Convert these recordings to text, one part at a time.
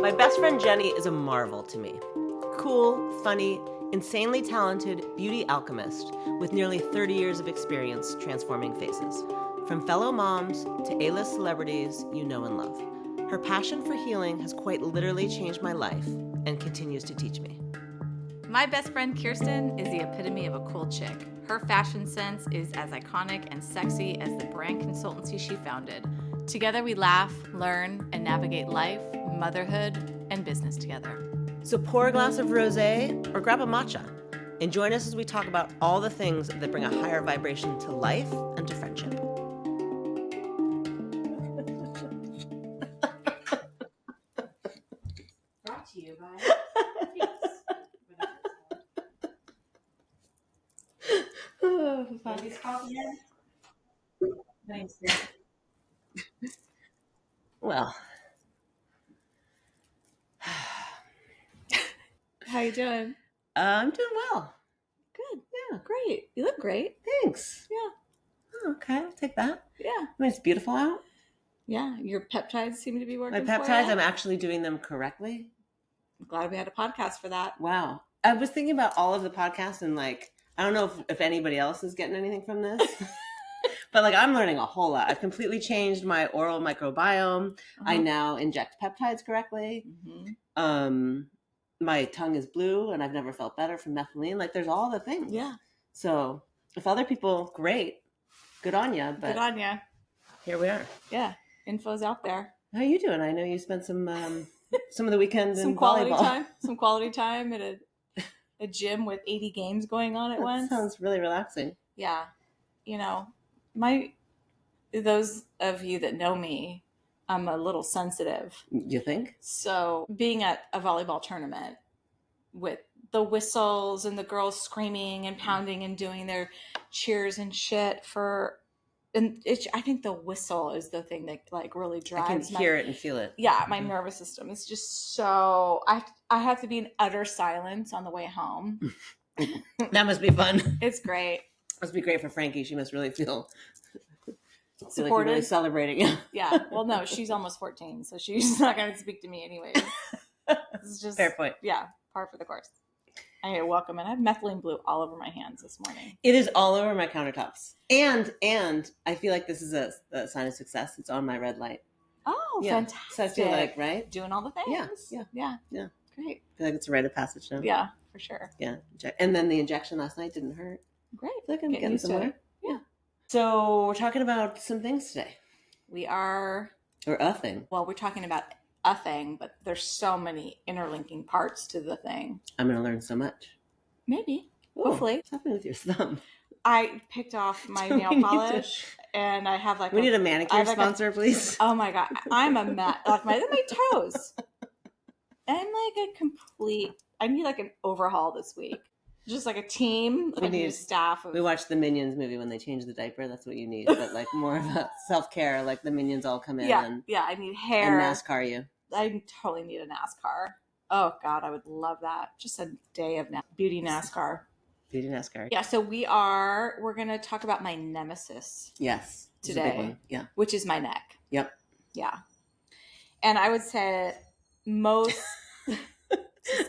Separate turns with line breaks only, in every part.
My best friend Jenny is a marvel to me. Cool, funny, insanely talented beauty alchemist with nearly 30 years of experience transforming faces. From fellow moms to A-list celebrities you know and love. Her passion for healing has quite literally changed my life and continues to teach me.
My best friend Kirsten is the epitome of a cool chick. Her fashion sense is as iconic and sexy as the brand consultancy she founded. Together we laugh, learn, and navigate life, motherhood, and business together.
So pour a glass of rosé or grab a matcha and join us as we talk about all the things that bring a higher vibration to life and to friendship.
Brought to you by Peace. Thanks.
Well,
How you doing?
I'm doing well.
Good.
Yeah.
Great. You look great.
Thanks.
Yeah.
Oh, okay, I'll take that.
Yeah.
I mean, it's beautiful out.
Yeah. Your peptides seem to be working.
My peptides, I'm actually doing them correctly.
I'm glad we had a podcast for that.
Wow. I was thinking about all of the podcasts and like, I don't know if anybody else is getting anything from this, but like I'm learning a whole lot. I've completely changed my oral microbiome. I now inject peptides correctly. My tongue is blue and I've never felt better from methylene. Like there's all the things.
Yeah.
So if other people, great, good on you. But
good on you.
Here we are.
Yeah. Info's out there.
How you doing? I know you spent some of the weekends in
quality
volleyball.
time. Some quality time at a gym with 80 games going on at once.
Sounds really relaxing.
Yeah. You know, those of you that know me, I'm a little sensitive.
You think?
So being at a volleyball tournament with the whistles and the girls screaming and pounding and doing their cheers and shit I think the whistle is the thing that like really drives.
I can hear it and feel it.
Yeah, my nervous system is just so. I have to be in utter silence on the way home.
That must be fun.
It's great.
Must be great for Frankie. She must really feel
supported,
like really celebrating.
Yeah. Well, no, she's almost 14, so she's not going to speak to me anyways. It's just
fair point.
Yeah, par for the course. I need to welcome it. I have methylene blue all over my hands this morning.
It is all over my countertops. And I feel like this is a sign of success. It's on my red light.
Oh,
yeah.
Fantastic.
So I feel like, right?
Doing all the things.
Yeah.
Great.
I feel like it's a rite of passage now.
Yeah, for sure.
Yeah. And then the injection last night didn't hurt.
Great.
I feel like I'm getting somewhere.
Yeah.
So we're talking about some things today.
We are.
Or a thing.
Well, we're talking about a thing, but there's so many interlinking parts to the thing.
I'm going to learn so much.
Maybe.
Ooh,
hopefully.
What's happening with your thumb?
I picked off my nail polish and I have like
we need a manicure sponsor, please.
Oh my God. I'm a mess. Like my toes. I'm like a complete, I need like an overhaul this week. Just like a team, like a staff.
We watched the Minions movie when they changed the diaper. That's what you need. But like more of a self-care, like the Minions all come in.
Yeah, I need hair.
And NASCAR you.
I totally need a NASCAR. Oh God, I would love that. Just a day of beauty NASCAR.
Beauty NASCAR.
Yeah, so we're going to talk about my nemesis.
Yes.
Today.
A big one. Yeah.
Which is my neck.
Yep.
Yeah. And I would say most...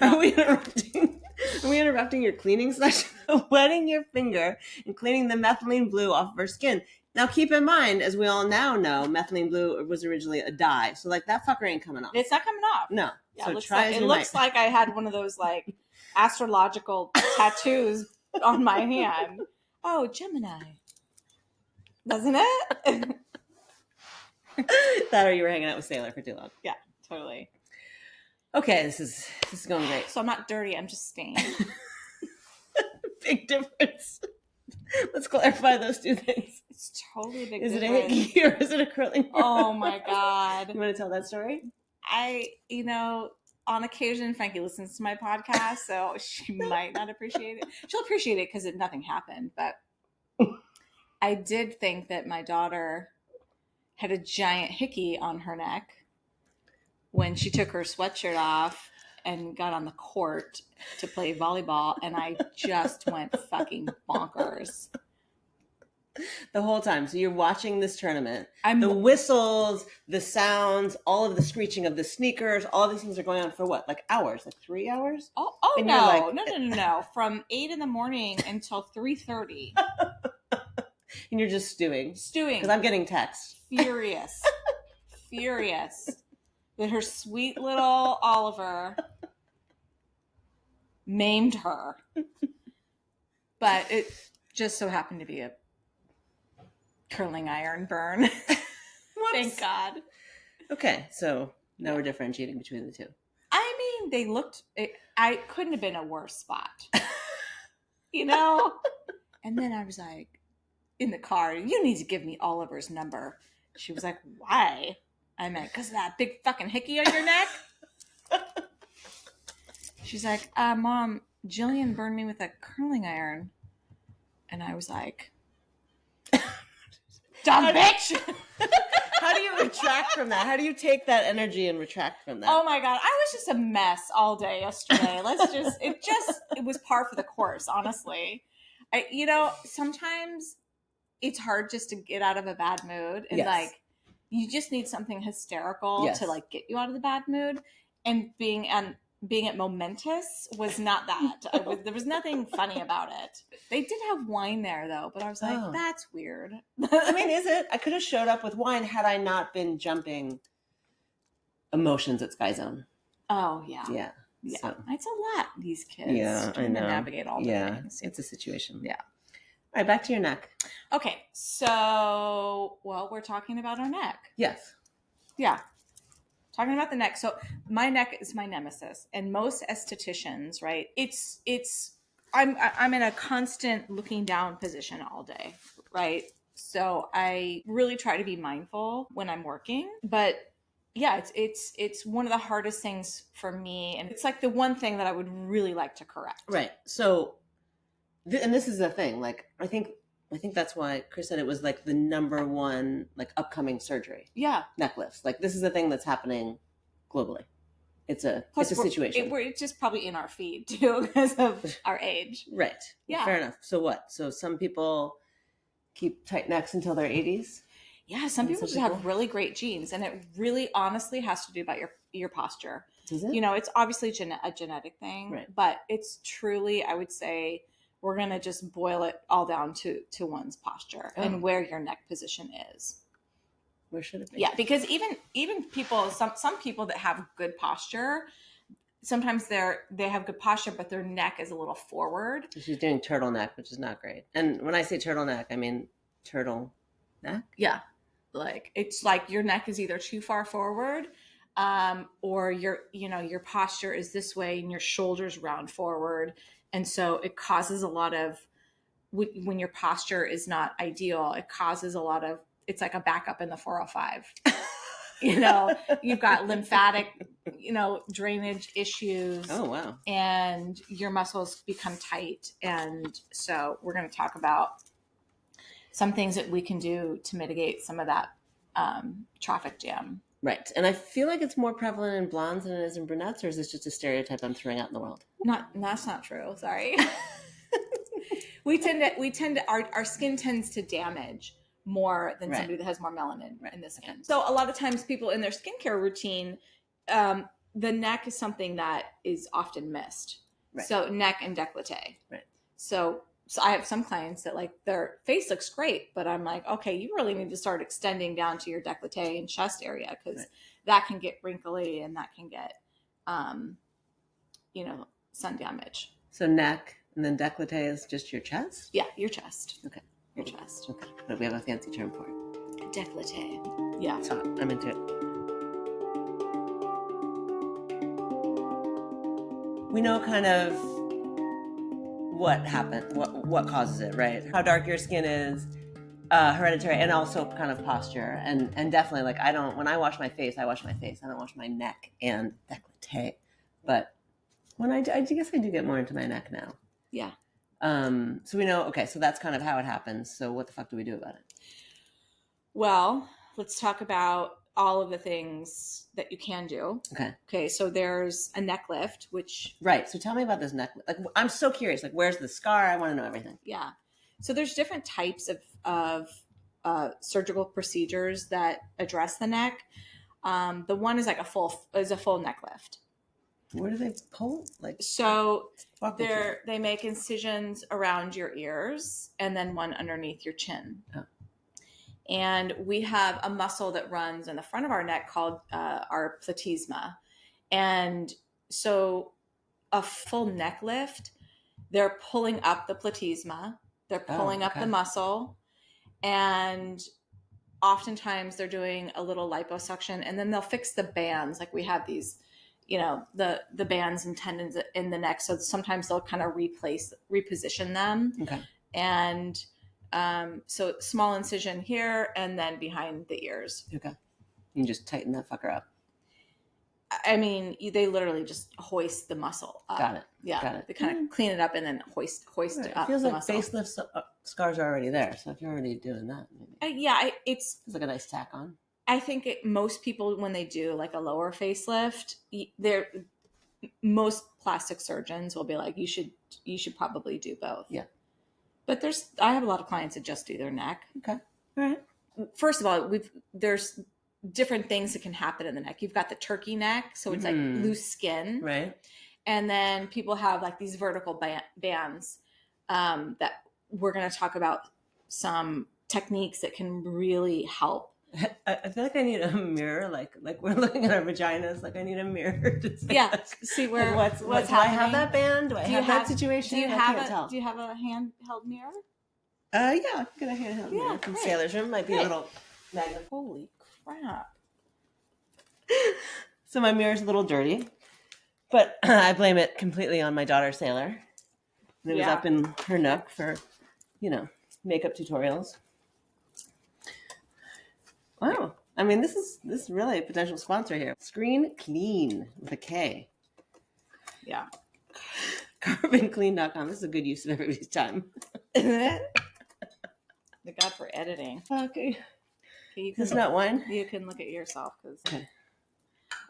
Are we interrupting your cleaning session? Wetting your finger and cleaning the methylene blue off of her skin. Now, keep in mind, as we all now know, methylene blue was originally a dye. So, like, that fucker ain't coming off.
It's not coming off.
No.
Yeah,
so
it looks like I had one of those, like, astrological tattoos on my hand. Oh, Gemini. Doesn't it?
That or you were hanging out with Sailor for too long.
Yeah, totally.
Okay, this is going great.
So I'm not dirty, I'm just stained.
Big difference. Let's clarify those two things.
It's totally a big
difference. Is
difference.
it a hickey or is it a curling board?
Oh my God.
You want to tell that story?
On occasion, Frankie listens to my podcast, so she might not appreciate it. She'll appreciate it because nothing happened, but I did think that my daughter had a giant hickey on her neck when she took her sweatshirt off and got on the court to play volleyball, and I just went fucking bonkers.
The whole time. So you're watching this tournament.
I'm
The whistles, the sounds, all of the screeching of the sneakers, all of these things are going on for what? Like hours? Like 3 hours?
Oh
And
no.
you're like-
No. From 8 in until 3:30.
And you're just stewing.
Stewing.
Because I'm getting texts.
Furious. That her sweet little Oliver maimed her. But it just so happened to be a curling iron burn. Thank God.
Okay, so now we're differentiating between the two.
I mean, I couldn't have been a worse spot. You know? And then I was like, in the car, you need to give me Oliver's number. She was like, why? I meant, because of that big fucking hickey on your neck? She's like, Mom, Jillian burned me with a curling iron. And I was like, dumb bitch!
How do you retract from that? How do you take that energy and retract from that?
Oh my God, I was just a mess all day yesterday. It was par for the course, honestly. Sometimes it's hard just to get out of a bad mood. And
Yes.
You just need something hysterical
Yes.
to get you out of the bad mood. And being at Momentous was not that. There was nothing funny about it. They did have wine there though, but I was like, that's weird.
I mean, is it? I could have showed up with wine had I not been jumping emotions at Sky Zone.
Oh yeah.
Yeah.
Yeah.
So.
It's a lot, these kids.
Yeah,
trying
I know.
to navigate all the things.
It's a situation.
Yeah.
All right, back to your neck.
Okay, so we're talking about our neck.
Yes.
Yeah. Talking about the neck. So my neck is my nemesis. And most estheticians, right? I'm in a constant looking down position all day, right? So I really try to be mindful when I'm working. But yeah, it's one of the hardest things for me. And it's like the one thing that I would really like to correct.
Right. So and this is the thing, I think that's why Chris said it was the number one upcoming surgery.
Yeah.
Neck lifts. This is the thing that's happening globally. It's a situation.
It's just probably in our feed too because of our age.
Right.
Yeah.
Fair enough. So what? So some people keep tight necks until their 80s?
Yeah, some people just have really great genes, and it really honestly has to do about your posture.
Does it?
It's obviously a genetic thing,
right.
But it's truly, I would say, we're going to just boil it all down to one's posture and where your neck position is.
Where should it be?
Yeah, because even people, some people that have good posture, sometimes they have good posture, but their neck is a little forward.
She's doing turtleneck, which is not great. And when I say turtleneck, I mean turtle neck.
Yeah, it's like your neck is either too far forward, or your posture is this way and your shoulders round forward. And so it causes a lot of, when your posture is not ideal, it causes a lot of, it's like a backup in the 405. You've got lymphatic, drainage issues.
Oh, wow.
And your muscles become tight. And so we're going to talk about some things that we can do to mitigate some of that traffic jam.
Right. And I feel like it's more prevalent in blondes than it is in brunettes, or is this just a stereotype I'm throwing out in the world?
That's not true. Sorry. we tend to our skin tends to damage more than somebody that has more melanin in the skin. So a lot of times people in their skincare routine, the neck is something that is often missed. Right. So neck and décolleté.
Right.
So I have some clients that their face looks great, but I'm like, okay, you really need to start extending down to your décolleté and chest area because that can get wrinkly and that can get, sun damage.
So neck and then décolleté is just your chest?
Yeah, your chest.
Okay.
Your chest.
Okay. But we have a fancy term for it.
Décolleté. Yeah.
So I'm into it. We know kind of what happened, what causes it, right? How dark your skin is, hereditary, and also kind of posture. And definitely, when I wash my face, I wash my face. I don't wash my neck and décolleté. But when I guess I do get more into my neck now.
Yeah.
So we know, okay, so that's kind of how it happens. So what the fuck do we do about it?
Well, let's talk about all of the things that you can do. Okay. So there's a neck lift, which.
Right. So tell me about this neck. I'm so curious. Where's the scar? I want to know everything.
Yeah. So there's different types of surgical procedures that address the neck. The one is like a full neck lift.
Where do they pull? Like,
so they make incisions around your ears and then one underneath your chin.
Oh.
And we have a muscle that runs in the front of our neck called our platysma. And so a full neck lift, they're pulling up the platysma, they're pulling up the muscle, and oftentimes they're doing a little liposuction, and then they'll fix the bands. Like we have these, the bands and tendons in the neck. So sometimes they'll kind of reposition them.
Okay.
And so small incision here and then behind the ears.
Okay. You just tighten that fucker up.
I mean, they literally just hoist the muscle up.
Got it.
Yeah.
Got it.
They kind of clean it up and then hoist
Right.
it up.
It feels
the
like
muscle.
facelift scars are already there. So if you're already doing that, maybe.
It's
like a nice tack on.
I think most people, when they do like a lower facelift, most plastic surgeons will be like, you should probably do both.
Yeah.
But I have a lot of clients that just do their neck.
Okay. All right.
First of all, there's different things that can happen in the neck. You've got the turkey neck, so it's like loose skin.
Right.
And then people have like these vertical bands that we're going to talk about some techniques that can really help.
I feel like I need a mirror, like we're looking at our vaginas. Like I need a mirror to
see where
what's
happening.
Do I have that band? Do I have that situation?
Do you have a handheld mirror?
Yeah, I'm gonna handheld mirror from
great.
Sailor's Room. Might be a little magnified.
Holy crap!
So my mirror's a little dirty, but I blame it completely on my daughter Sailor. And it was up in her nook for, makeup tutorials. Wow. I mean, this is really a potential sponsor here. Screen Clean with a K.
Yeah.
CarbonClean.com. This is a good use of everybody's time.
Isn't it? The God for editing.
Okay.
You
This is not one.
You can look at yourself.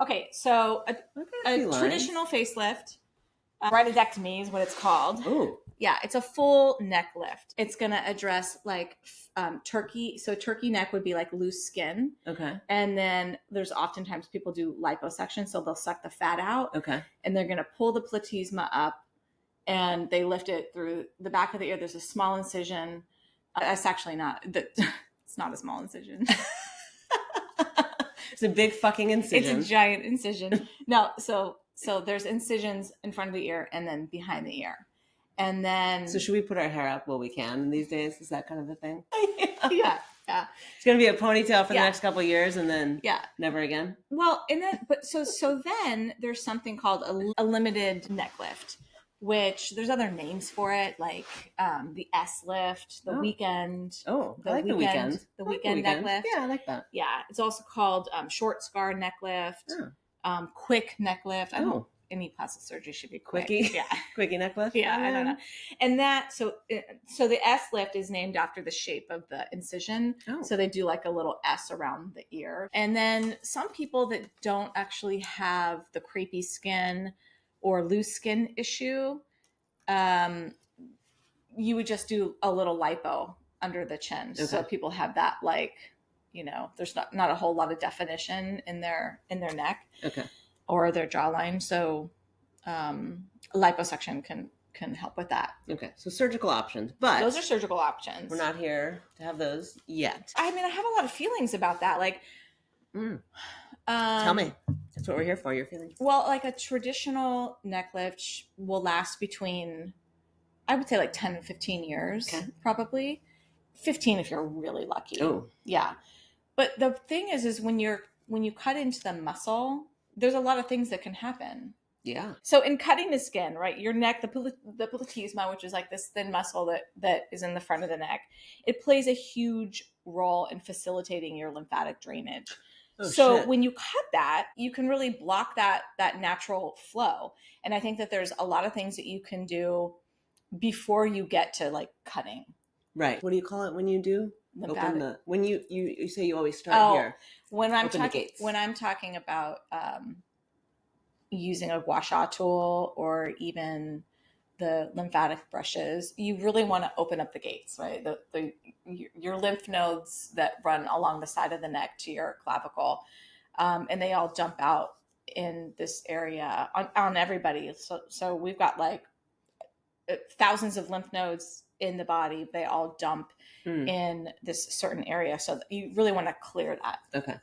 Okay, so a traditional facelift, rhinodectomy is what it's called.
Ooh.
Yeah, it's a full neck lift. It's going to address like turkey. So turkey neck would be like loose skin.
Okay.
And then there's oftentimes people do liposuction. So they'll suck the fat out.
Okay.
And they're going to pull the platysma up and they lift it through the back of the ear. There's a small incision. That's actually it's not a small incision.
It's a big fucking incision.
It's a giant incision. No, so there's incisions in front of the ear and then behind the ear. And then...
So should we put our hair up while we can these days? Is that kind of a thing?
Yeah.
It's going to be a ponytail for the next couple of years and then never again?
Well, and then, so then there's something called a limited neck lift, which there's other names for it, like the S lift, the weekend.
Oh, I like the weekend.
The weekend neck lift.
Yeah, I like that.
Yeah. It's also called short scar neck lift, quick neck lift. I don't know. Any plastic surgery should be quick.
Quickie?
Yeah.
Quickie neck lift?
Yeah, I don't know. And that, so the S lift is named after the shape of the incision.
Oh.
So they do like a little S around the ear. And then some people that don't actually have the crepey skin or loose skin issue, you would just do a little lipo under the chin. Okay. So people have that, like, there's not a whole lot of definition in their neck.
Okay.
Or their jawline. So liposuction can help with that.
Okay. So surgical options. But
those are surgical options.
We're not here to have those yet.
I mean, I have a lot of feelings about that. Like,
tell me. That's what we're here for, your feelings.
Well, like a traditional neck lift will last between, I would say like 10 and 15 years, probably. 15 if you're really lucky.
Oh.
Yeah. But the thing is when you cut into the muscle, there's a lot of things that can happen.
Yeah.
So in cutting the skin, right, your neck, the platysma, which is like this thin muscle that is in the front of the neck, it plays a huge role in facilitating your lymphatic drainage. Oh, so when you cut that, you can really block that natural flow. And I think that there's a lot of things that you can do before you get to like cutting.
Right. What do you call it when you do? Lymphatic. When you say you always start here.
When I'm talking about using a gua sha tool or even the lymphatic brushes, you really want to open up the gates, right? Your lymph nodes that run along the side of the neck to your clavicle, and they all jump out in this area on everybody. So we've got like thousands of lymph nodes in the body. They all dump in this certain area. So you really want to clear that.
Okay.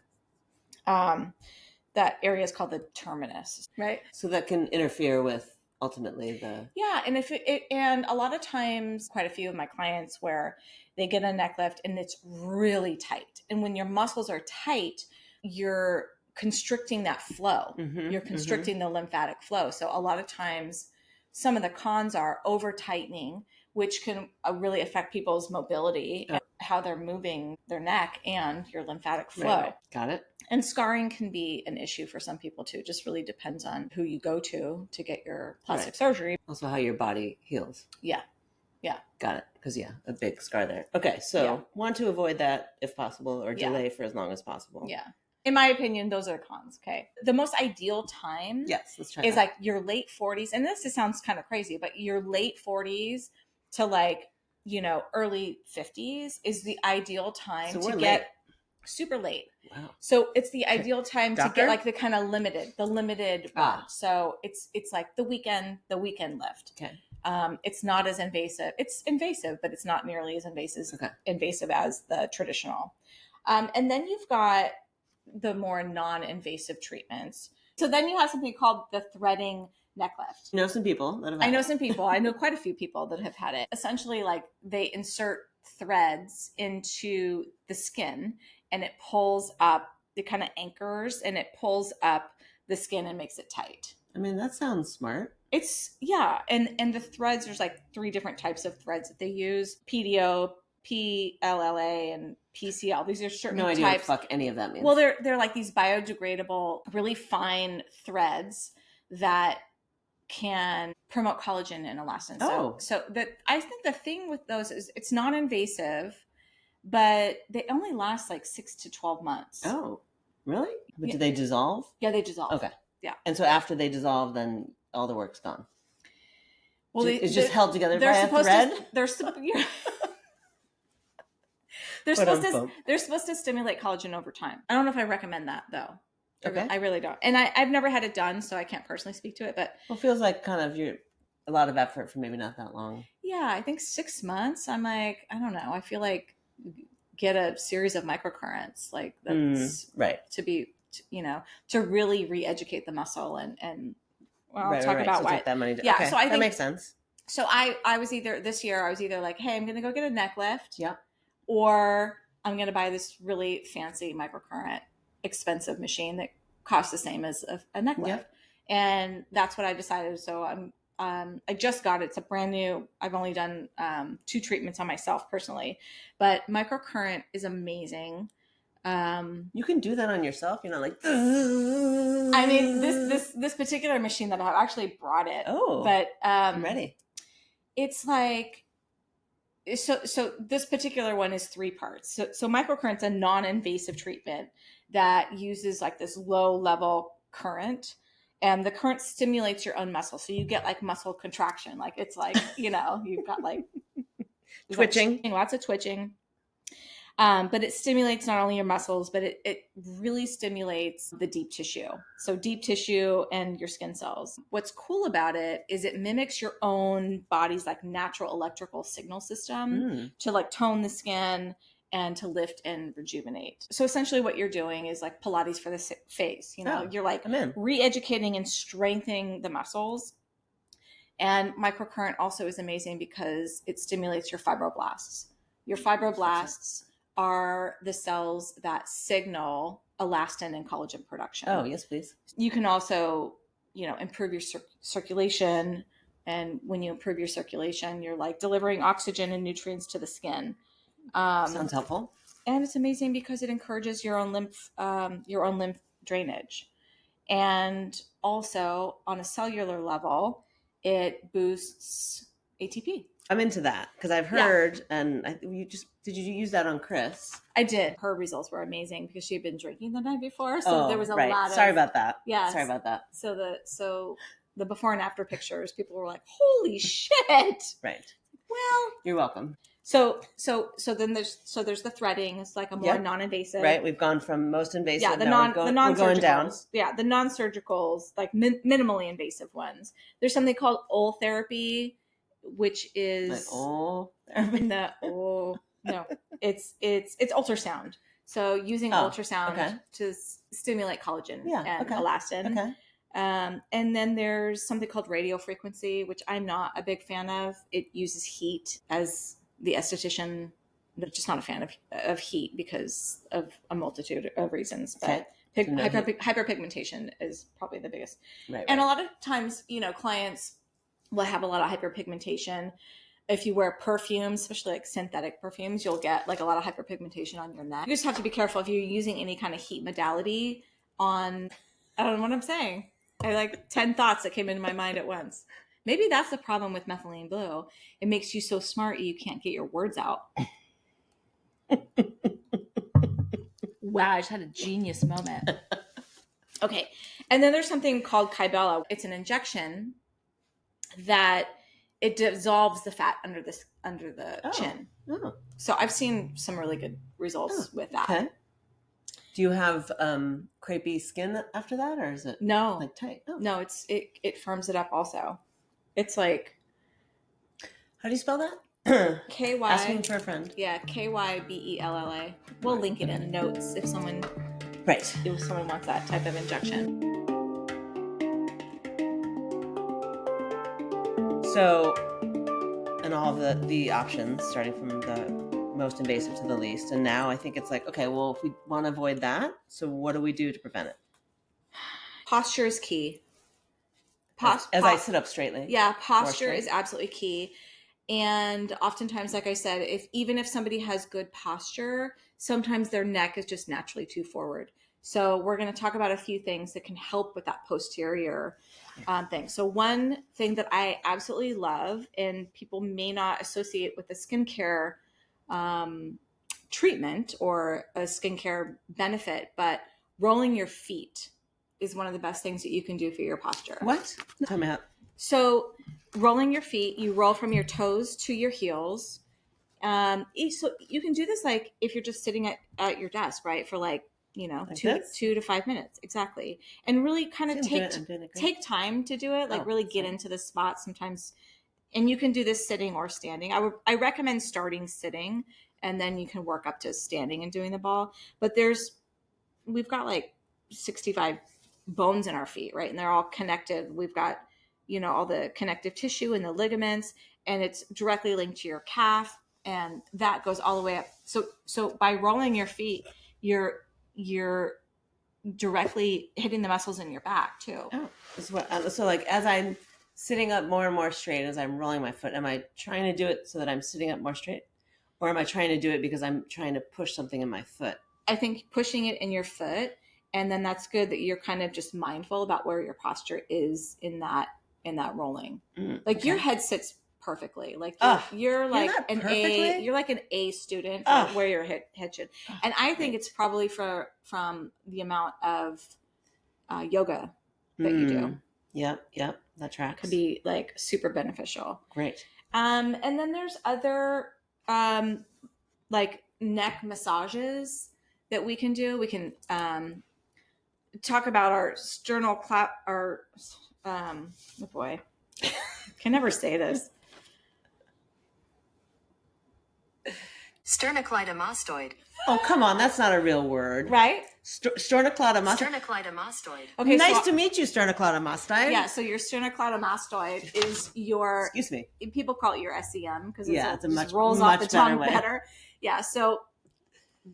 That area is called the terminus, right?
So that can interfere with ultimately the...
Yeah. And and a lot of times, quite a few of my clients where they get a neck lift and it's really tight. And when your muscles are tight, you're constricting that flow. You're constricting the lymphatic flow. So a lot of times some of the cons are over tightening, which can really affect people's mobility, and how they're moving their neck and your lymphatic flow.
Right. Got it.
And scarring can be an issue for some people too. It just really depends on who you go to get your plastic surgery.
Also how your body heals.
Yeah.
Got it. Because a big scar there. Okay. So want to avoid that if possible, or delay for as long as possible.
Yeah. In my opinion, those are cons. Okay. The most ideal time
let's try
is
that.
like your late 40s. And this sounds kind of crazy, but your late 40s to like, early 50s is the ideal time to get super late.
Wow.
So it's the ideal time to get like the kind of limited one. So it's like the weekend lift.
Okay.
It's not as invasive. It's invasive, but it's not nearly as invasive as the traditional. And then you've got the more non-invasive treatments. So then you have something called the threading neck lift.
You know some people that have had
I know some people. I know quite a few people that have had it. Essentially, like they insert threads into the skin and it pulls up, it kind of anchors and it pulls up the skin and makes it tight.
I mean, that sounds smart.
It's, and the threads, there's like 3 different types of threads that they use. PDO, PLLA, and PCL. These are certain types.
No idea what the fuck any of that means.
Well, they're like these biodegradable, really fine threads that can promote collagen and elastin. So that, I think the thing with those is it's non-invasive, but they only last like 6 to 12 months.
Oh, really? But do they dissolve?
Yeah, they dissolve.
Okay.
Yeah.
And so after they dissolve, then all the work's gone.
Well,
it's just held together by a thread?
They're supposed to stimulate collagen over time. I don't know if I recommend that though.
Okay.
I really don't. And I've never had it done, so I can't personally speak to it, but
it feels like kind of a lot of effort for maybe not that long.
Yeah, I think 6 months. I'm like, I don't know. I feel like get a series of microcurrents, like that's
right.
To really re-educate the muscle and I'll talk about
so
why.
Take that money.
Yeah.
Okay.
So I think
that makes sense.
So I was either like, hey, I'm going to go get a neck lift.
Yep.
Or I'm going to buy this really fancy microcurrent expensive machine that costs the same as a neck lift.
Yep.
And that's what I decided. So I just got it. It's a brand new, I've only done 2 treatments on myself personally, but microcurrent is amazing.
You can do that on yourself, like,
I mean, this particular machine that I have, actually brought it.
Oh,
but
I'm ready.
It's like, so this particular one is 3 parts. So microcurrent's a non-invasive treatment that uses like this low level current, and the current stimulates your own muscle. So you get like muscle contraction. Like it's like, you've got like
twitching,
lots of twitching. But it stimulates not only your muscles, but it really stimulates the deep tissue. So deep tissue and your skin cells. What's cool about it is it mimics your own body's like natural electrical signal system to like tone the skin and to lift and rejuvenate. So essentially what you're doing is like Pilates for the face. You're like re-educating and strengthening the muscles. And microcurrent also is amazing because it stimulates your fibroblasts. Your fibroblasts are the cells that signal elastin and collagen production.
Oh, yes, please.
You can also, improve your circulation. And when you improve your circulation, you're like delivering oxygen and nutrients to the skin.
Sounds helpful.
And it's amazing because it encourages your own lymph drainage. And also on a cellular level, it boosts ATP.
I'm into that because I've heard, and did you use that on Chris?
I did. Her results were amazing because she had been drinking the night before, so there was a lot of.
Sorry about that.
Yeah,
sorry about that.
So the before and after pictures, people were like, holy shit.
Right.
Well,
You're welcome.
So then there's the threading. It's like a more non-invasive.
Right. We've gone from most invasive.
Yeah, the
we're going down.
Yeah, the non-surgicals, like minimally invasive ones. There's something called ul therapy, which is it's ultrasound. So using ultrasound to stimulate collagen and elastin. Okay. And then there's something called radio frequency, which I'm not a big fan of. It uses heat. As the esthetician, I'm just not a fan of heat because of a multitude of reasons. But hyperpigmentation is probably the biggest. Right. And a lot of times, clients will have a lot of hyperpigmentation. If you wear perfumes, especially like synthetic perfumes, you'll get like a lot of hyperpigmentation on your neck. You just have to be careful if you're using any kind of heat modality on, I don't know what I'm saying. I like 10 thoughts that came into my mind at once. Maybe that's the problem with methylene blue. It makes you so smart you can't get your words out. Wow, I just had a genius moment. Okay. And then there's something called Kybella. It's an injection that it dissolves the fat under the chin. Oh. So I've seen some really good results with that. Okay.
Do you have crepey skin after that, or is it like tight? Oh.
No, it firms it up also. It's like,
how do you spell that?
KY.
Asking for a friend.
Yeah, KYBELLA. We'll link it in the notes if someone wants that type of injection.
So, and all of the options, starting from the most invasive to the least, and now I think it's like, okay, well, if we want to avoid that, so what do we do to prevent it?
Posture is key.
As I sit up straightly.
Yeah, posture is absolutely key. And oftentimes, like I said, even if somebody has good posture, sometimes their neck is just naturally too forward. So we're going to talk about a few things that can help with that posterior thing. So one thing that I absolutely love, and people may not associate with the skincare treatment or a skincare benefit, but rolling your feet is one of the best things that you can do for your posture.
What? Tell me how.
So rolling your feet, you roll from your toes to your heels. So you can do this like if you're just sitting at your desk, right? For like, like 2 to 5 minutes. Exactly. And really kind of take time to do it, like really get into the spot sometimes. And you can do this sitting or standing. I recommend starting sitting, and then you can work up to standing and doing the ball. But we've got like 65 bones in our feet, right? And they're all connected. We've got, all the connective tissue and the ligaments, and it's directly linked to your calf, and that goes all the way up. So by rolling your feet, you're directly hitting the muscles in your back too.
Oh, so like as I'm sitting up more and more straight as I'm rolling my foot, am I trying to do it so that I'm sitting up more straight, or am I trying to do it because I'm trying to push something in my foot?
I think pushing it in your foot, and then that's good that you're kind of just mindful about where your posture is in that rolling. Like your head sits perfectly. Like you're like an A. You're like an A student for where your head should. And I think it's probably from the amount of yoga that you do.
Yep, that tracks.
Could be like super beneficial.
Great.
And then there's other like neck massages that we can do. We can talk about our sternal oh boy, can never say this.
Sternocleidomastoid.
Oh, come on. That's not a real word.
Right?
Sternocleidomastoid.
Sternocleidomastoid.
Okay, nice to meet you, sternocleidomastoid.
Yeah, so your sternocleidomastoid is your...
Excuse me.
People call it your SEM because
it's a much
rolls off the tongue
way.
better. Yeah, so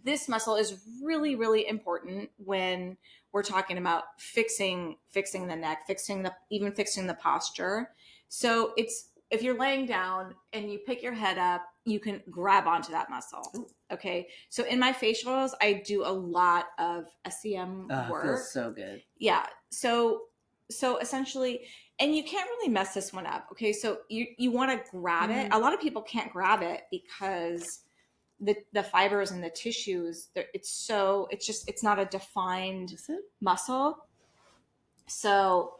this muscle is really, really important when we're talking about fixing the neck, fixing the posture. So if you're laying down and you pick your head up, you can grab onto that muscle. Ooh. Okay. So in my facials, I do a lot of SEM work. It
feels so good.
Yeah. So essentially, and you can't really mess this one up. Okay. So you want to grab it. A lot of people can't grab it because the fibers and the tissues, it's not a defined muscle. So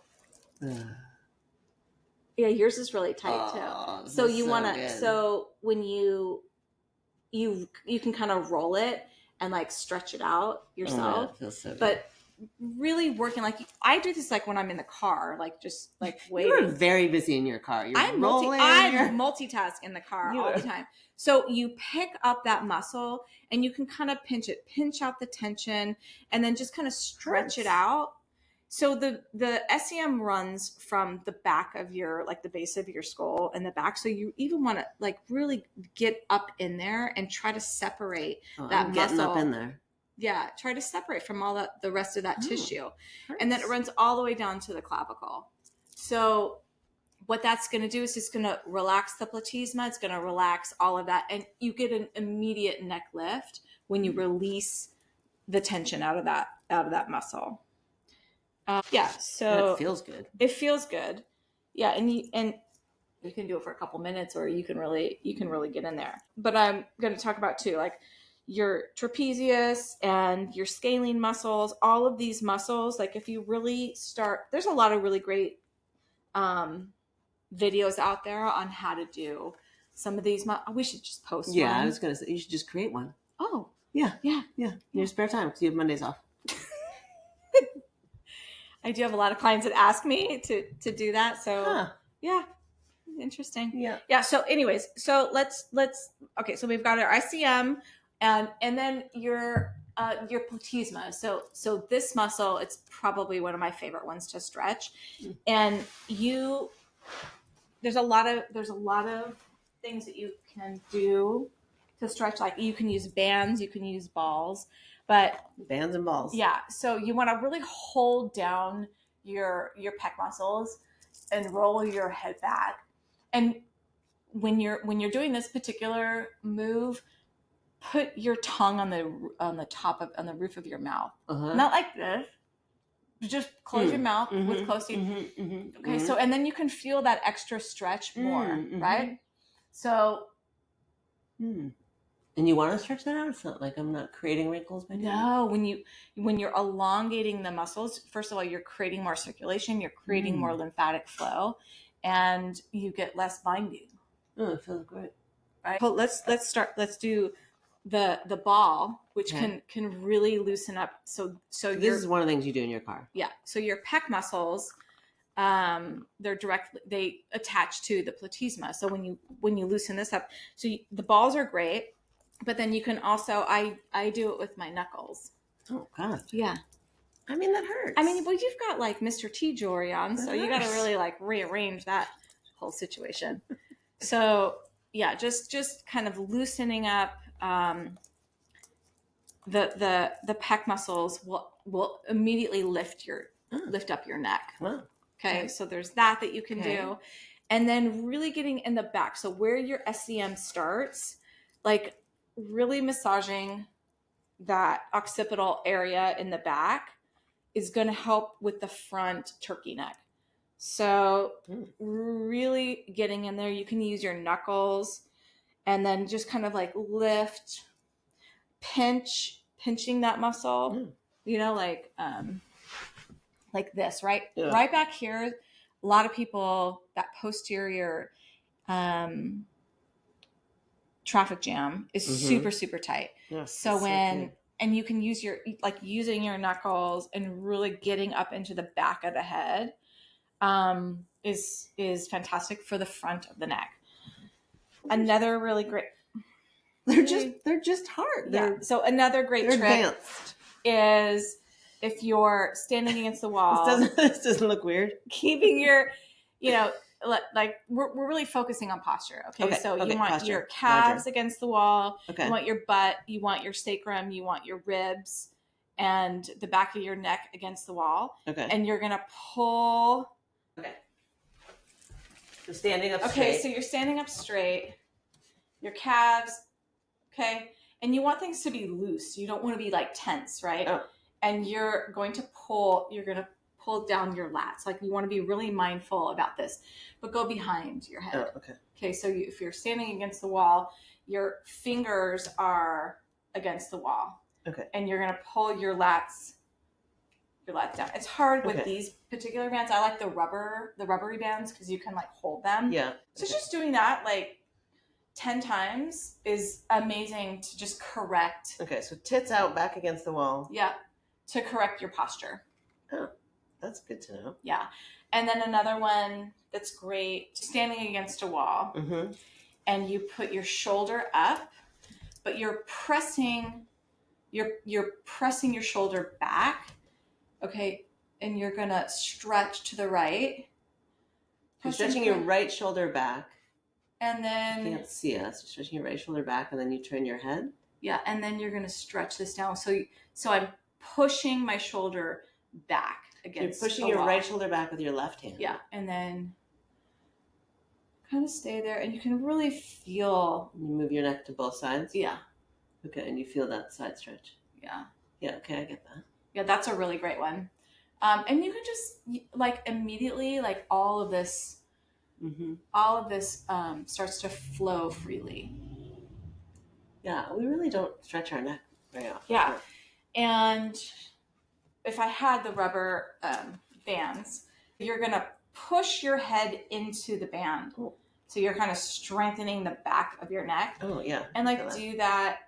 Yeah, yours is really tight
Oh,
too. So
this is
you
so
want to,
good.
so when you can kind of roll it and like stretch it out yourself.
Oh, that feels so good.
But really working, like I do this like when I'm in the car, like just like
You
waiting.
are very busy in your car. You're
I
rolling.
multitask in the car
You
all
are.
the time. So you pick up that muscle and you can kind of pinch out the tension, and then just kind of stretch it out. So the SEM runs from the back of your, like the base of your skull and the back. So you even want to like really get up in there and try to separate that
I'm getting
muscle
up in there.
Yeah, try to separate from all the rest of that tissue.
Hurts.
And then it runs all the way down to the clavicle. So what that's going to do is it's going to relax the platysma. It's going to relax all of that. And you get an immediate neck lift when you release the tension out of that muscle. Yeah, so
it feels good.
It feels good. Yeah, and you can do it for a couple minutes, or you can really get in there. But I'm going to talk about too, like your trapezius and your scalene muscles, all of these muscles. Like if you really start, there's a lot of really great videos out there on how to do some of these. We should just post one.
I was going to say, you should just create one.
Oh.
Yeah.
Yeah.
In your spare time, because you have Mondays off.
I do have a lot of clients that ask me to do that. So yeah, interesting. Yeah. So anyways, so let's okay. So we've got our ICM and then your platysma. So this muscle, it's probably one of my favorite ones to stretch. And there's a lot of things that you can do to stretch. Like you can use bands, you can use balls, but
bands and balls.
Yeah. So you want to really hold down your pec muscles and roll your head back. And when you're doing this particular move, put your tongue on the roof of your mouth. Not like this. Just close your mouth with close teeth. Okay. So, and then you can feel that extra stretch more, right? So.
And you want to stretch that out? It's not like I'm not creating wrinkles by doing it.
No, when you're elongating the muscles, first of all, you're creating more circulation, you're creating more lymphatic flow, and you get less binding.
Oh, it feels great.
Right. Well, let's do the ball, which can really loosen up. So
this is one of the things you do in your car.
Yeah. So your pec muscles, they attach to the platysma. So when you loosen this up, the balls are great. But then you can also, I do it with my knuckles.
Oh, God.
Yeah.
I mean, that hurts.
I mean, well, you've got like Mr. T jewelry on, so you got to really like rearrange that whole situation. So yeah, just kind of loosening up the pec muscles will immediately lift up your neck.
Wow.
Okay, so there's that you can do. And then really getting in the back. So where your SCM starts, like really massaging that occipital area in the back is going to help with the front turkey neck. So really getting in there, you can use your knuckles and then just kind of like lift, pinching that muscle, like this, right? Yeah. Right back here. A lot of people, that posterior traffic jam is super, super tight. Yeah, so and you can use using your knuckles and really getting up into the back of the head is fantastic for the front of the neck. Another really great.
They're just hard.
So another great trick
advanced.
Is if you're standing against the wall.
This doesn't look weird.
Keeping your, like we're really focusing on posture. Okay. So you want posture. Your calves against the wall. Okay. You want your butt. You want your sacrum. You want your ribs and the back of your neck against the wall. Okay. And you're going to pull.
Okay. So standing up straight.
Okay. So you're standing up straight. Your calves. Okay. And you want things to be loose. You don't want to be like tense, right? Oh. And you're going to pull down your lats. Like you want to be really mindful about this, but go behind your head. Oh, okay. Okay. So if you're standing against the wall, your fingers are against the wall. Okay. And you're going to pull your lats let down. It's hard with
Okay.
these particular bands. I like the rubbery bands because you can like hold them.
Yeah.
So just doing that like 10 times is amazing to just correct.
Okay, so tits out, back against the wall.
Yeah, to correct your posture.
Oh, that's good to know.
Yeah. And then another one that's great, standing against a wall, and you put your shoulder up, but you're pressing your shoulder back. Okay, and you're gonna stretch to the right.
You're stretching your right shoulder back.
And then
you can't see us. You're stretching your right shoulder back, and then you turn your head.
Yeah, and then you're gonna stretch this down. So I'm pushing my shoulder back against.
You're pushing your right shoulder back with your left hand.
Yeah, and then kind of stay there, and you can really feel.
You move your neck to both sides.
Yeah.
Okay, and you feel that side stretch.
Yeah.
Yeah. Okay, I get that.
Yeah, that's a really great one. And you can just like immediately like all of this starts to flow freely.
Yeah, we really don't stretch our neck very often.
Yeah. And if I had the rubber bands, you're going to push your head into the band.
Oh.
So you're kind of strengthening the back of your neck.
Oh, yeah.
And like do that.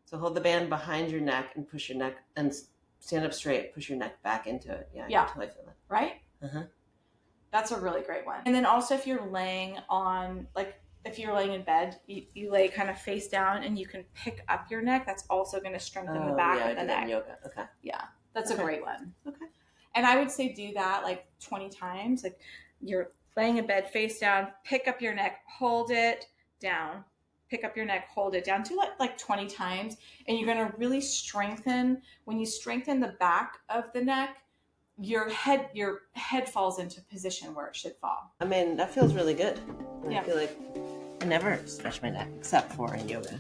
So hold the band behind your neck and push your neck and stand up straight, push your neck back into it. Yeah,
Yeah.
I totally feel that.
Right?
Uh-huh.
That's a really great one. And then also if you're laying on, like if you're laying in bed, you lay kind of face down and you can pick up your neck. That's also going to strengthen the back of the neck.
Yoga. Okay.
Yeah, that's a great one.
Okay.
And I would say do that like 20 times. Like you're laying in bed face down, pick up your neck, hold it down, pick up your neck, hold it down. Do like 20 times. And you're going to really strengthen. When you strengthen the back of the neck, your head falls into position where it should fall.
I mean, that feels really good.
Yeah.
I feel like I never stretch my neck except for in yoga.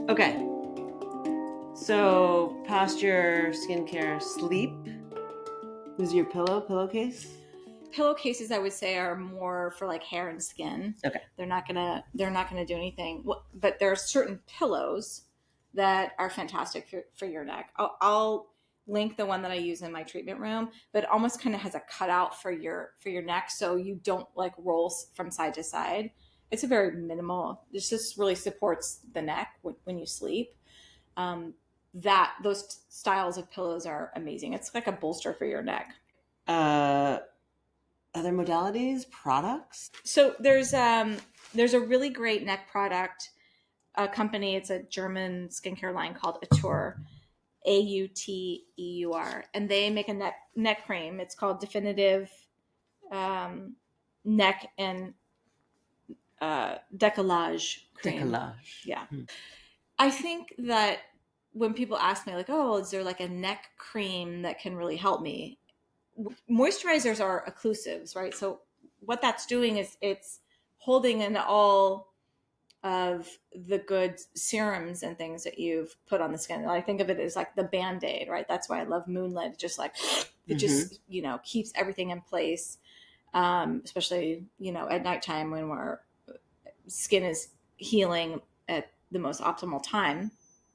Okay. So posture, skincare, sleep. Is your pillowcase?
Pillowcases, I would say, are more for like hair and skin.
Okay.
They're not gonna do anything. But there are certain pillows that are fantastic for your neck. I'll link the one that I use in my treatment room, but it almost kind of has a cutout for your neck, so you don't like roll from side to side. It's a very minimal. This just really supports the neck when you sleep. Those styles of pillows are amazing. It's like a bolster for your neck.
Other modalities, products.
So there's a really great neck product. A company, it's a German skincare line called Auteur, Auteur, and they make a neck cream. It's called Definitive Neck and Décollage cream.
Décollage.
Yeah. I think that when people ask me like, oh, is there like a neck cream that can really help me? Moisturizers are occlusives, right? So what that's doing is it's holding in all of the good serums and things that you've put on the skin. I think of it as like the Band-Aid, right? That's why I love Moonlit. Just like it just, keeps everything in place. Especially, at nighttime when our skin is healing at the most optimal time.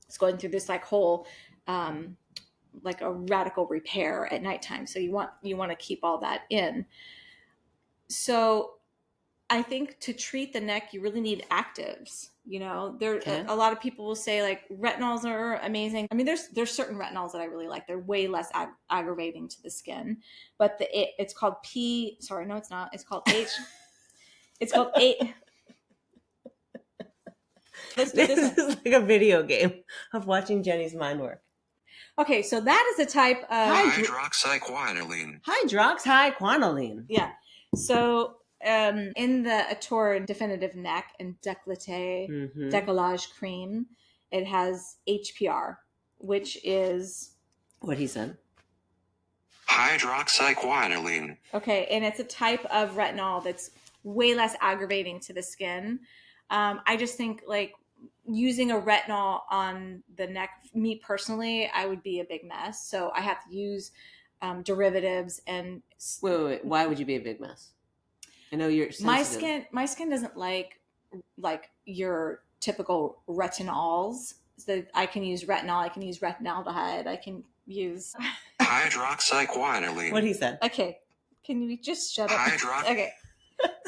It's going through this like whole, like a radical repair at nighttime. So you want to keep all that in. So I think to treat the neck, you really need actives. A lot of people will say like retinols are amazing. I mean, there's certain retinols that I really like. They're way less aggravating to the skin, but it's called sorry, no, it's not. It's called H. It's called A.
This is like a video game of watching Jenny's mind work.
Okay, so that is a type of
hydroxyquinoline.
Hydroxyquinoline.
Yeah. So in the Auteur Definitive Neck and Décolleté Décollage Cream, it has HPR, which is
what he said.
Hydroxyquinoline.
Okay, and it's a type of retinol that's way less aggravating to the skin. I just think like using a retinol on the neck, me personally, I would be a big mess. So I have to use derivatives and.
Wait. Why would you be a big mess? I know you're sensitive.
My skin doesn't like your typical retinols. So I can use retinol. I can use retinaldehyde. I can use.
Hydroxyquinoline.
What he said.
Okay, can we just shut up? Okay.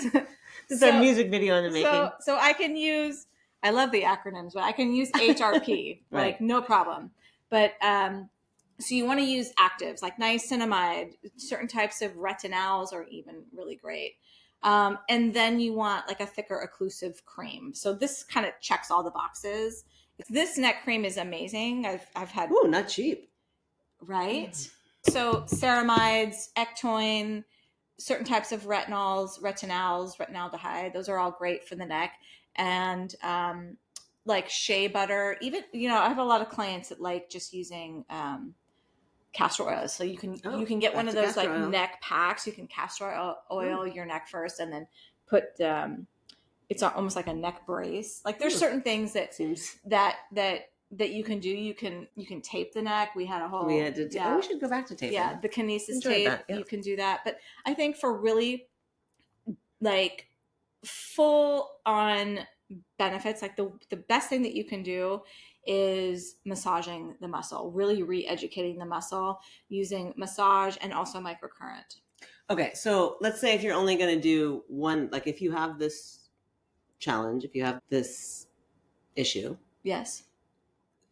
This is our music video in the making.
So I can use. I love the acronyms, but I can use HRP,
Right.
like no problem. But so you want to use actives like niacinamide, certain types of retinols are even really great. And then you want like a thicker occlusive cream. So this kind of checks all the boxes. This neck cream is amazing. I've had.
Ooh, not cheap.
Right. So ceramides, ectoin, certain types of retinols, retinaldehyde, those are all great for the neck. And like shea butter, even, I have a lot of clients that like just using castor oil. So you can get one of those like neck packs. You can castor oil your neck first and then put it's almost like a neck brace. Like there's certain things that seems that you can do. You can tape the neck. We had a whole.
We should go back to taping.
Yeah, the kinesis tape. You can do that. But I think for really like full on benefits, like the best thing that you can do is massaging the muscle, really re-educating the muscle using massage and also microcurrent.
Okay, so let's say if you're only going to do one, like if you have this challenge, if you have this issue.
Yes.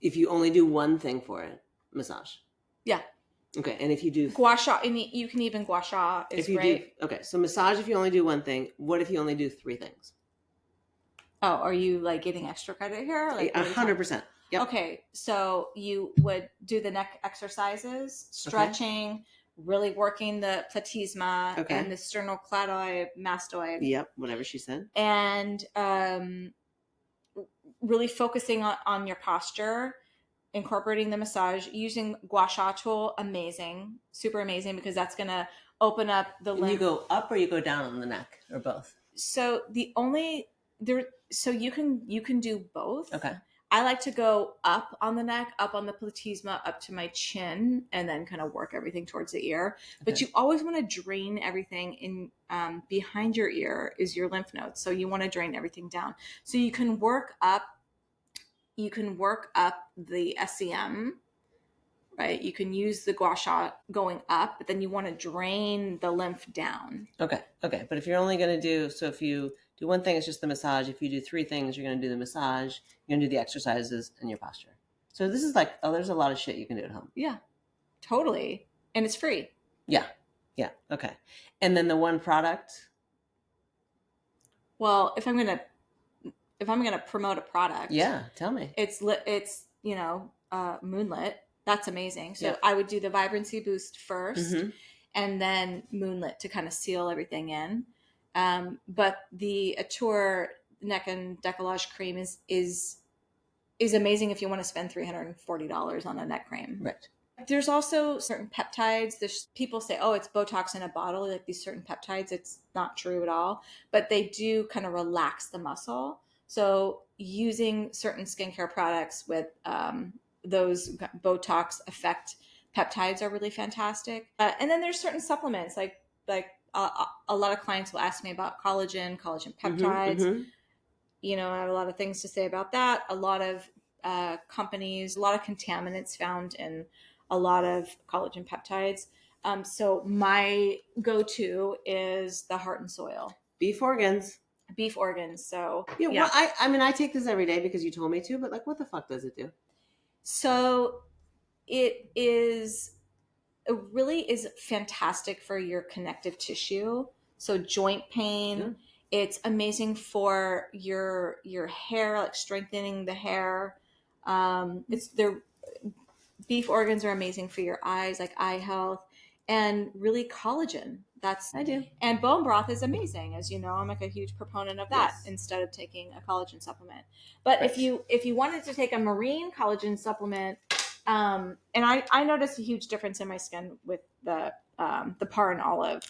If you only do one thing for it, massage. Yeah. Okay, and if you do
gua sha, and you can even gua sha is great.
Okay, so massage if you only do one thing. What if you only do 3 things?
Oh, are you like getting extra credit here? Like
100%. Yep.
Okay, so you would do the neck exercises, stretching, really working the platysma and the sternocleidoid mastoid.
Yep, whatever she said.
And really focusing on your posture, incorporating the massage, using gua sha tool, amazing, super amazing, because that's going to open up the lymph.
You go up or you go down on the neck, or both?
So so you can do both.
Okay.
I like to go up on the neck, up on the platysma, up to my chin, and then kind of work everything towards the ear. Okay. But you always want to drain everything in behind your ear is your lymph nodes. So you want to drain everything down. So you can work up the SCM, right? You can use the gua sha going up, but then you want to drain the lymph down. Okay.
But if you're only going to do, so if you do one thing, it's just the massage. If you do 3 things, you're going to do the massage, you're going to do the exercises and your posture. So this is like, there's a lot of shit you can do at home.
Yeah, totally. And it's free.
Yeah. Okay. And then the one product?
Well, if I'm going to promote a product.
Yeah, tell me.
It's Moonlit. That's amazing. So I would do the vibrancy boost first and then Moonlit to kind of seal everything in. But the Atture neck and décollage cream is amazing if you want to spend $340 on a neck cream.
Right.
There's also certain peptides. People say, oh, it's Botox in a bottle, like these certain peptides. It's not true at all, but they do kind of relax the muscle. So using certain skincare products with those Botox effect peptides are really fantastic. And then there's certain supplements like a lot of clients will ask me about collagen peptides. I have a lot of things to say about that. A lot of companies, a lot of contaminants found in a lot of collagen peptides. So my go-to is the Heart and Soil.
Beef organs.
So
yeah. Well, I take this every day because you told me to, but like, what the fuck does it do?
So it really is fantastic for your connective tissue. So joint pain. Yeah. It's amazing for your hair, like strengthening the hair. Beef organs are amazing for your eyes, like eye health, and really collagen. I do. And bone broth is amazing. As you know, I'm like a huge proponent of that instead of taking a collagen supplement. But if you wanted to take a marine collagen supplement, and I noticed a huge difference in my skin with the par and olive.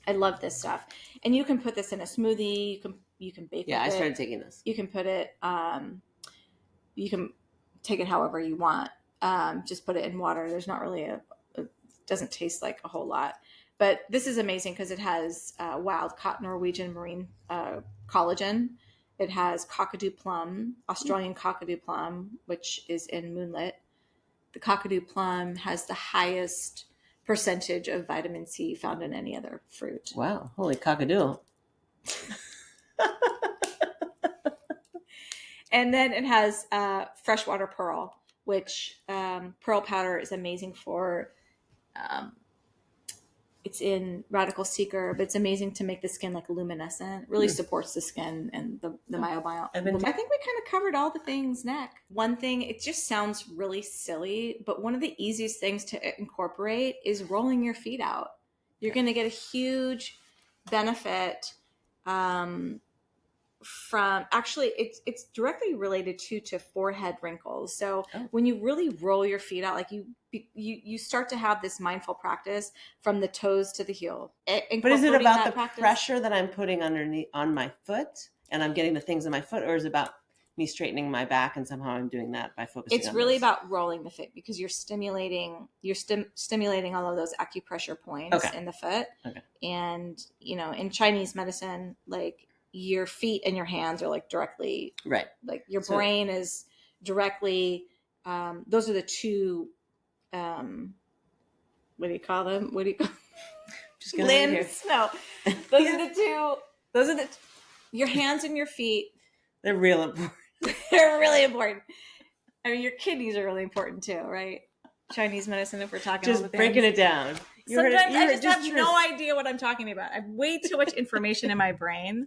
I love this stuff. And you can put this in a smoothie. You can bake it.
Yeah, I started taking this.
You can put it, you can take it however you want. Just put it in water. There's not really it doesn't taste like a whole lot. But this is amazing because it has wild caught Norwegian marine collagen. It has cockadoo plum, Australian cockadoo plum, which is in Moonlit. The cockadoo plum has the highest percentage of vitamin C found in any other fruit.
Wow. Holy cockadoo.
And then it has freshwater pearl, which pearl powder is amazing for. It's in Radical Seeker, but it's amazing to make the skin like luminescent. Really supports the skin and the microbiome. I think we kind of covered all the things neck. One thing, it just sounds really silly, but one of the easiest things to incorporate is rolling your feet out. You're going to get a huge benefit from, actually it's directly related to forehead wrinkles. So when you really roll your feet out, like you start to have this mindful practice from the toes to the heel.
But is it about the pressure that I'm putting underneath on my foot and I'm getting the things in my foot, or is it about me straightening my back and somehow I'm doing that by focusing
it's
on
really
this?
about rolling the foot, because you're stimulating all of those acupressure points in the foot. And in Chinese medicine, like your feet and your hands are like directly
right,
like your brain is directly those are the two what do you call them?
Just
limbs? No, those are the two. Those are your hands and your feet.
They're real important.
They're really important. I mean, your kidneys are really important too, right? Chinese medicine, if we're talking
just
all the
breaking
things.
it down.
Sometimes I just have no idea what I'm talking about. I have way too much information in my brain.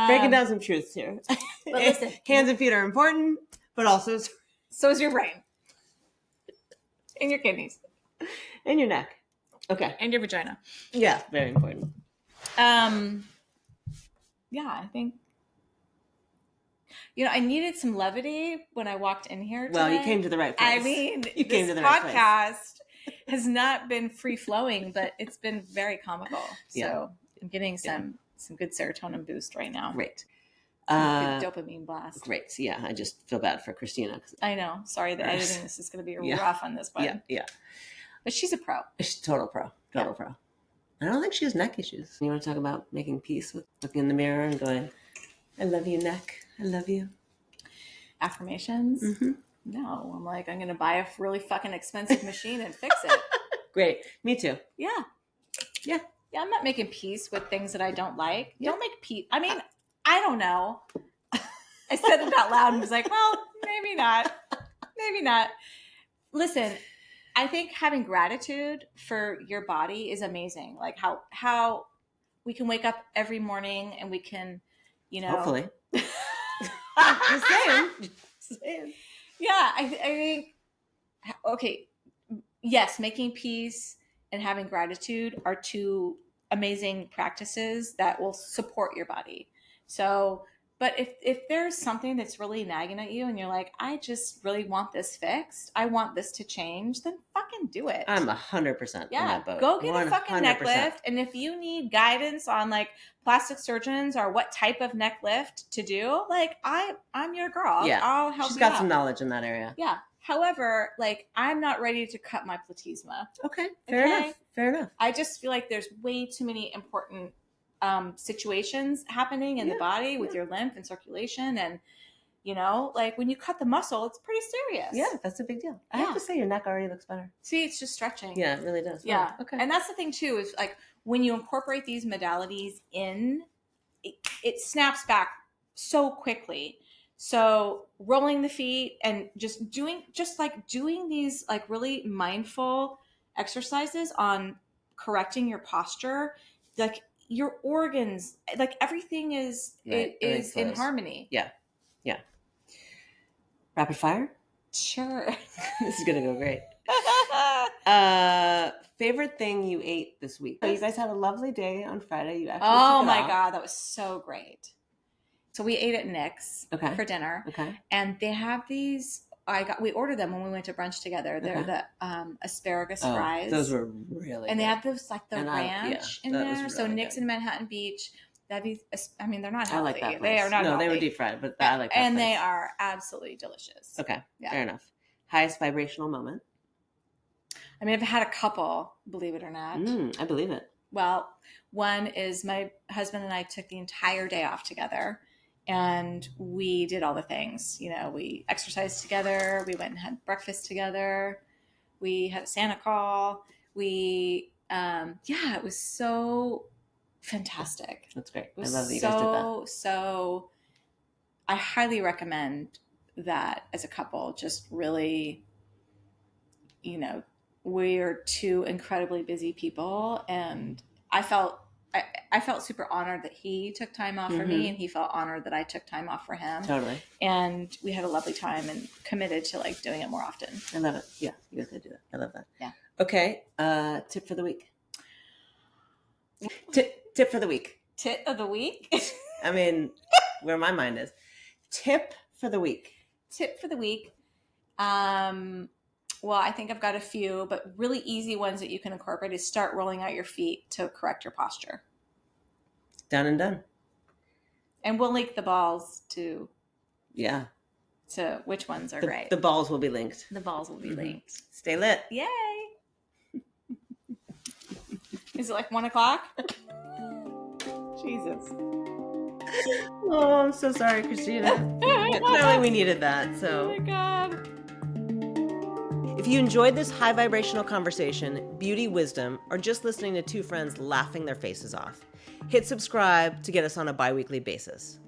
Breaking down some truths here.
But listen,
hands and feet are important, but also
so is your brain. And your kidneys.
And your neck. Okay.
And your vagina.
Yeah, very important.
Yeah, I think I needed some levity when I walked in here today.
Well, you came to the right place.
I mean,
you came to the
right
place.
Podcast has not been free-flowing, but it's been very comical.
Yeah.
So I'm getting some good serotonin boost right now.
Great.
Good dopamine blast.
Great. Yeah, I just feel bad for Christina.
I know. Sorry, the editing. This is going to be rough on this one.
Yeah.
But she's a pro.
She's total pro. Total pro. I don't think she has neck issues. You want to talk about making peace with looking in the mirror and going, I love you, neck. I love you.
Affirmations?
Mm-hmm.
No. I'm like, I'm going to buy a really fucking expensive machine and fix it.
Great. Me too.
Yeah.
Yeah.
Yeah, I'm not making peace with things that I don't like. Yeah. Don't make peace. I mean, I don't know. I said it out loud and was like, well, maybe not. Maybe not. Listen, I think having gratitude for your body is amazing. Like how we can wake up every morning and we can,
hopefully.
Just saying. Yeah, I think, okay, yes, making peace and having gratitude are two amazing practices that will support your body. So, but if there's something that's really nagging at you and you're like, I just really want this fixed, I want this to change, then fucking do it.
I'm 100% in that boat.
Go get 100%. A fucking neck
100%.
lift. And if you need guidance on like plastic surgeons or what type of neck lift to do, like I'm your girl.
Yeah.
I'll help you.
She's got some knowledge in that area.
Yeah. However, like I'm not ready to cut my platysma.
Okay. Fair enough.
I just feel like there's way too many important situations happening in the body with your lymph and circulation, and like when you cut the muscle, it's pretty serious.
Yeah, that's a big deal. I have to say your neck already looks better.
See, it's just stretching.
Yeah, it really does.
Yeah.
Oh, okay.
And that's the thing too, is like when you incorporate these modalities in, it snaps back so quickly. So rolling the feet and just doing these like really mindful exercises on correcting your posture, like your organs, like everything is in harmony.
Yeah. Rapid fire?
Sure.
This is going to go great. Favorite thing you ate this week? So you guys had a lovely day on Friday. You actually
Oh
took it
my
off.
God, that was so great. So we ate at Nick's for dinner.
Okay.
And they have these, we ordered them when we went to brunch together. They're the asparagus fries.
Those were really
And
good.
they had those like the ranch in there.
Really
so Nick's
good.
in Manhattan Beach. They're not healthy.
I like that place.
They are not healthy.
They were deep fried, but I like that
And
place.
they are absolutely delicious.
Okay,
Yeah.
fair enough. Highest vibrational moment?
I mean, I've had a couple, believe it or not.
I believe it.
Well, one is my husband and I took the entire day off together. And we did all the things. You know, we exercised together. We went and had breakfast together. We had a Santa call. It was so fantastic.
That's great.
It was
I love that you guys did that.
So I highly recommend that as a couple. Just really, you know, we're two incredibly busy people, and I felt super honored that he took time off for me, and he felt honored that I took time off for him.
Totally.
And we had a lovely time and committed to like doing it more often.
I love it. Yeah, you guys gotta do that. I love that.
Yeah.
Okay. Tip for the week. Tip for the week.
Tit of the week.
I mean, where my mind is. Tip for the week.
Tip for the week. Well, I think I've got a few, but really easy ones that you can incorporate is start rolling out your feet to correct your posture.
Done and done.
And we'll link the balls to which ones are great.
The balls will be linked.
The balls will be linked.
Stay lit.
Yay. Is it like 1:00? Jesus.
Oh, I'm so sorry, Christina. Clearly we needed that. So.
Oh my God.
If you enjoyed this high vibrational conversation, beauty wisdom, or just listening to two friends laughing their faces off, hit subscribe to get us on a bi-weekly basis.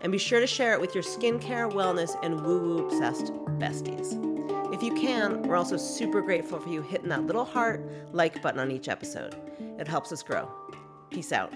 And be sure to share it with your skincare, wellness, and woo-woo obsessed besties. If you can, we're also super grateful for you hitting that little heart like button on each episode. It helps us grow. Peace out.